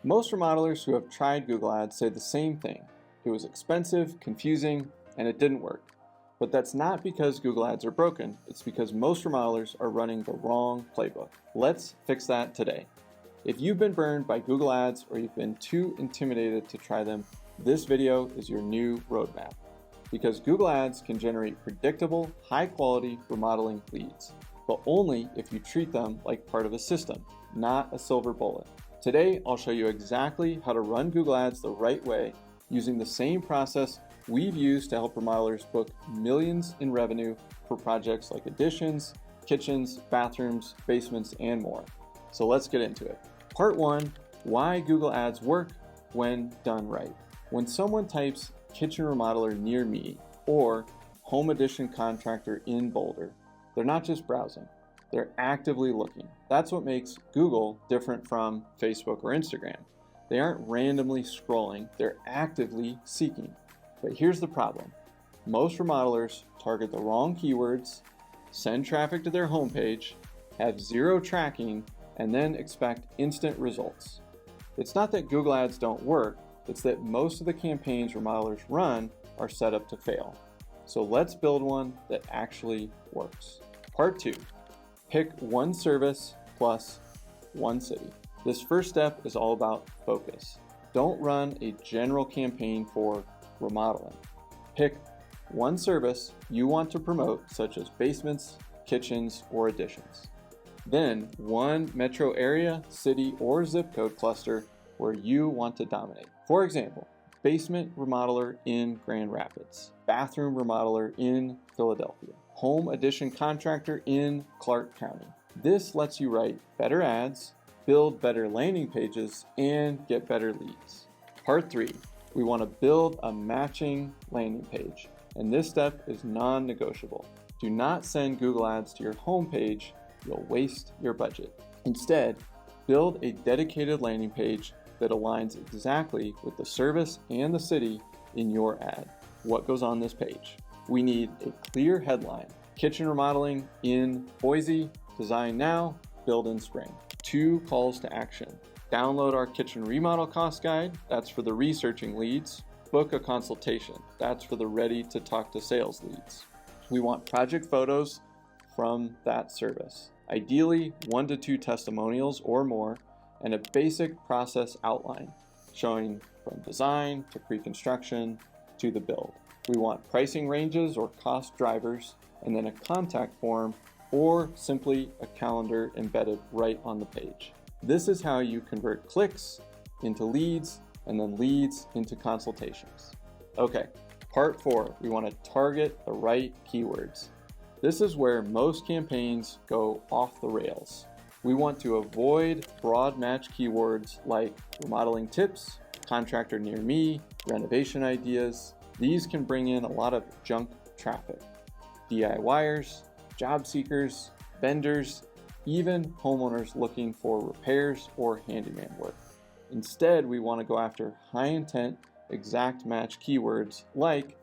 Most remodelers who have tried Google Ads say the same thing. It was expensive, confusing, and it didn't work. But that's not because Google Ads are broken, it's because most remodelers are running the wrong playbook. Let's fix that today. If you've been burned by Google Ads or you've been too intimidated to try them, this video is your new roadmap. Because Google Ads can generate predictable, high-quality remodeling leads, but only if you treat them like part of a system, not a silver bullet. Today, I'll show you exactly how to run Google Ads the right way using the same process we've used to help remodelers book millions in revenue for projects like additions, kitchens, bathrooms, basements, and more. So let's get into it. Part 1, why Google Ads work when done right. When someone types kitchen remodeler near me or home addition contractor in Boulder, they're not just browsing, they're actively looking. That's what makes Google different from Facebook or Instagram. They aren't randomly scrolling, they're actively seeking. But here's the problem. Most remodelers target the wrong keywords, send traffic to their homepage, have zero tracking, and then expect instant results. It's not that Google Ads don't work, it's that most of the campaigns remodelers run are set up to fail. So let's build one that actually works. Part 2, pick one service plus one city. This first step is all about focus. Don't run a general campaign for remodeling. Pick one service you want to promote, such as basements, kitchens, or additions. Then one metro area, city, or zip code cluster where you want to dominate. For example, basement remodeler in Grand Rapids, bathroom remodeler in Philadelphia, home addition contractor in Clark County. This lets you write better ads, build better landing pages, and get better leads. Part 3, we want to build a matching landing page, and this step is non-negotiable. Do not send Google Ads to your homepage, you'll waste your budget. Instead, build a dedicated landing page that aligns exactly with the service and the city in your ad. What goes on this page? We need a clear headline. Kitchen remodeling in Boise, design now, build in spring. 2 calls to action. Download our kitchen remodel cost guide, that's for the researching leads. Book a consultation, that's for the ready to talk to sales leads. We want project photos from that service. Ideally, 1 to 2 testimonials or more, and a basic process outline showing from design to pre-construction to the build. We want pricing ranges or cost drivers, and then a contact form or simply a calendar embedded right on the page. This is how you convert clicks into leads and then leads into consultations. Okay, part 4, we want to target the right keywords. This is where most campaigns go off the rails. We want to avoid broad match keywords like remodeling tips, contractor near me, renovation ideas. These can bring in a lot of junk traffic. DIYers, job seekers, vendors, even homeowners looking for repairs or handyman work. Instead, we want to go after high intent, exact match keywords like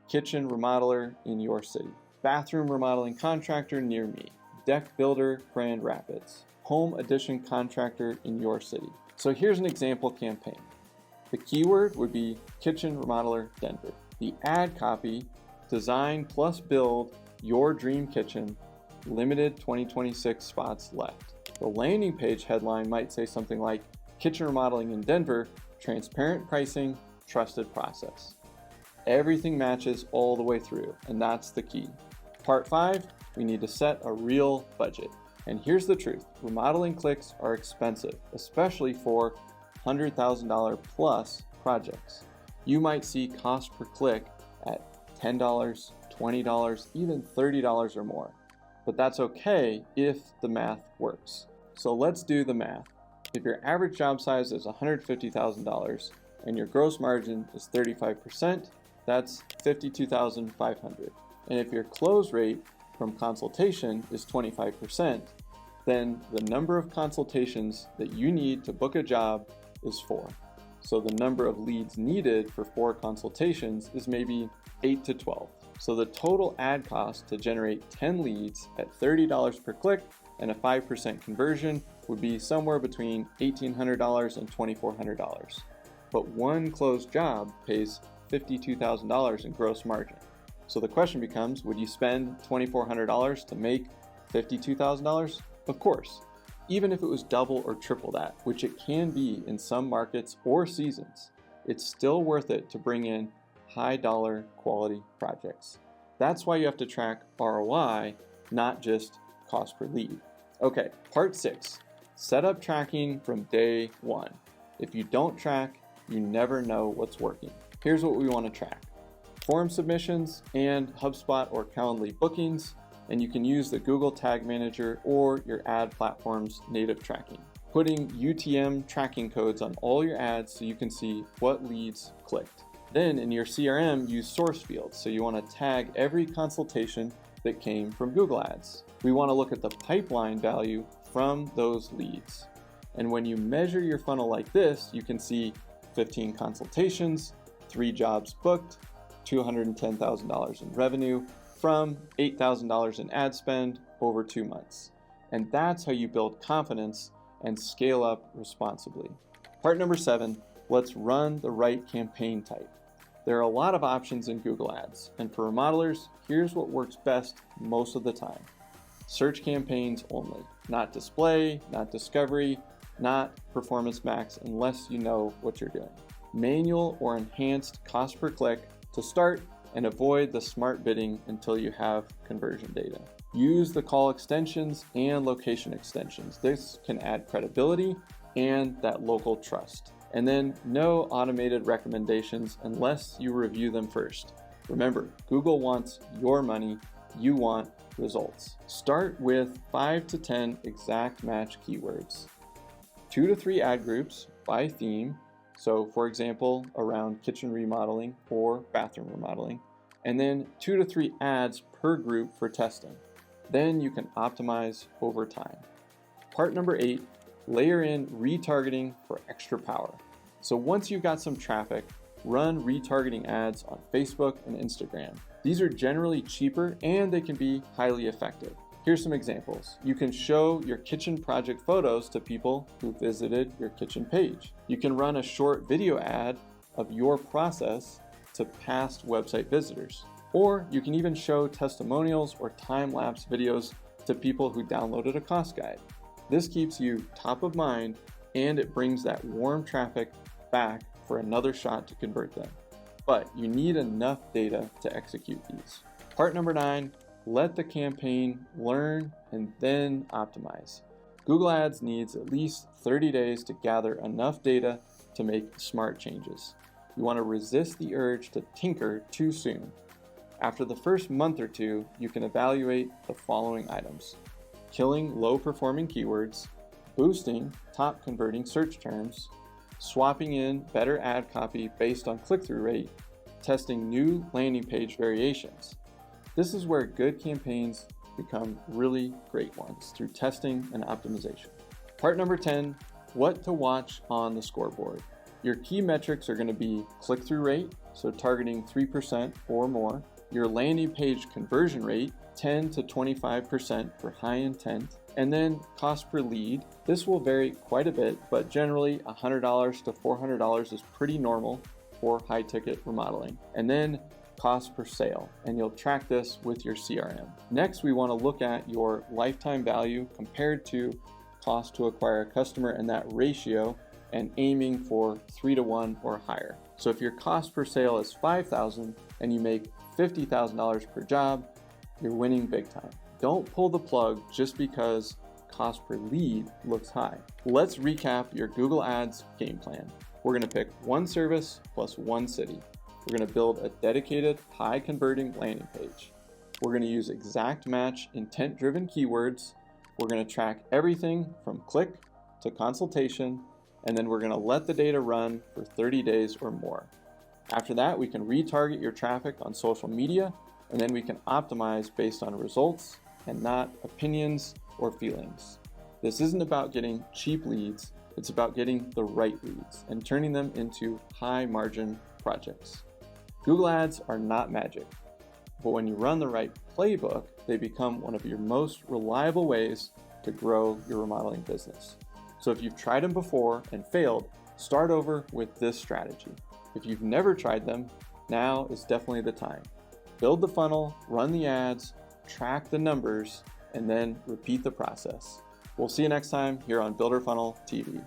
kitchen remodeler in your city, bathroom remodeling contractor near me, deck builder Grand Rapids, home addition contractor in your city. So here's an example campaign. The keyword would be kitchen remodeler Denver. The ad copy, design plus build your dream kitchen, limited 2026 spots left. The landing page headline might say something like kitchen remodeling in Denver, transparent pricing, trusted process. Everything matches all the way through, and that's the key. Part 5, we need to set a real budget. And here's the truth, remodeling clicks are expensive, especially for $100,000 plus projects. You might see cost per click at $10, $20, even $30 or more. But that's okay if the math works. So let's do the math. If your average job size is $150,000 and your gross margin is 35%, that's $52,500. And if your close rate from consultation is 25%, then the number of consultations that you need to book a job is 4. So the number of leads needed for 4 consultations is maybe 8 to 12. So the total ad cost to generate 10 leads at $30 per click and a 5% conversion would be somewhere between $1,800 and $2,400. But one closed job pays $52,000 in gross margin. So the question becomes, would you spend $2,400 to make $52,000? Of course, even if it was double or triple that, which it can be in some markets or seasons, it's still worth it to bring in high dollar quality projects. That's why you have to track ROI, not just cost per lead. Okay, part 6, set up tracking from day 1. If you don't track, you never know what's working. Here's what we want to track: form submissions and HubSpot or Calendly bookings, and you can use the Google Tag Manager or your ad platform's native tracking. Putting UTM tracking codes on all your ads so you can see what leads clicked. Then in your CRM, use source fields, so you want to tag every consultation that came from Google Ads. We want to look at the pipeline value from those leads. And when you measure your funnel like this, you can see 15 consultations, 3 jobs booked, $210,000 in revenue from $8,000 in ad spend over 2 months. And that's how you build confidence and scale up responsibly. Part number 7, let's run the right campaign type. There are a lot of options in Google Ads, and for remodelers, here's what works best most of the time. Search campaigns only, not display, not discovery, not performance max unless you know what you're doing. Manual or enhanced cost per click to start, and avoid the smart bidding until you have conversion data. Use the call extensions and location extensions. This can add credibility and that local trust. And then no automated recommendations unless you review them first. Remember, Google wants your money, you want results. Start with 5 to 10 exact match keywords. 2 to 3 ad groups by theme. So for example, around kitchen remodeling or bathroom remodeling. And then 2 to 3 ads per group for testing. Then you can optimize over time. Part number 8, layer in retargeting for extra power. So once you've got some traffic, run retargeting ads on Facebook and Instagram. These are generally cheaper and they can be highly effective. Here's some examples. You can show your kitchen project photos to people who visited your kitchen page. You can run a short video ad of your process to past website visitors. Or you can even show testimonials or time-lapse videos to people who downloaded a cost guide. This keeps you top of mind and it brings that warm traffic back for another shot to convert them. But you need enough data to execute these. Part number 9, let the campaign learn and then optimize. Google Ads needs at least 30 days to gather enough data to make smart changes. You want to resist the urge to tinker too soon. After the first month or 2, you can evaluate the following items: killing low-performing keywords, boosting top-converting search terms, swapping in better ad copy based on click-through rate, testing new landing page variations. This is where good campaigns become really great ones, through testing and optimization. Part number 10, what to watch on the scoreboard. Your key metrics are going to be click-through rate, so targeting 3% or more, your landing page conversion rate, 10 to 25% for high intent, and then cost per lead. This will vary quite a bit, but generally $100 to $400 is pretty normal for high ticket remodeling. And then cost per sale, and you'll track this with your CRM. Next, we want to look at your lifetime value compared to cost to acquire a customer and that ratio, and aiming for 3 to 1 or higher. So if your cost per sale is $5,000 and you make $50,000 per job, you're winning big time. Don't pull the plug just because cost per lead looks high. Let's recap your Google Ads game plan. We're going to pick one service plus one city. We're going to build a dedicated, high converting landing page. We're going to use exact match intent-driven keywords. We're going to track everything from click to consultation, and then we're going to let the data run for 30 days or more. After that, we can retarget your traffic on social media, and then we can optimize based on results and not opinions or feelings. This isn't about getting cheap leads, it's about getting the right leads and turning them into high margin projects. Google Ads are not magic, but when you run the right playbook, they become one of your most reliable ways to grow your remodeling business. So if you've tried them before and failed, start over with this strategy. If you've never tried them, now is definitely the time. Build the funnel, run the ads, track the numbers, and then repeat the process. We'll see you next time here on Builder Funnel TV.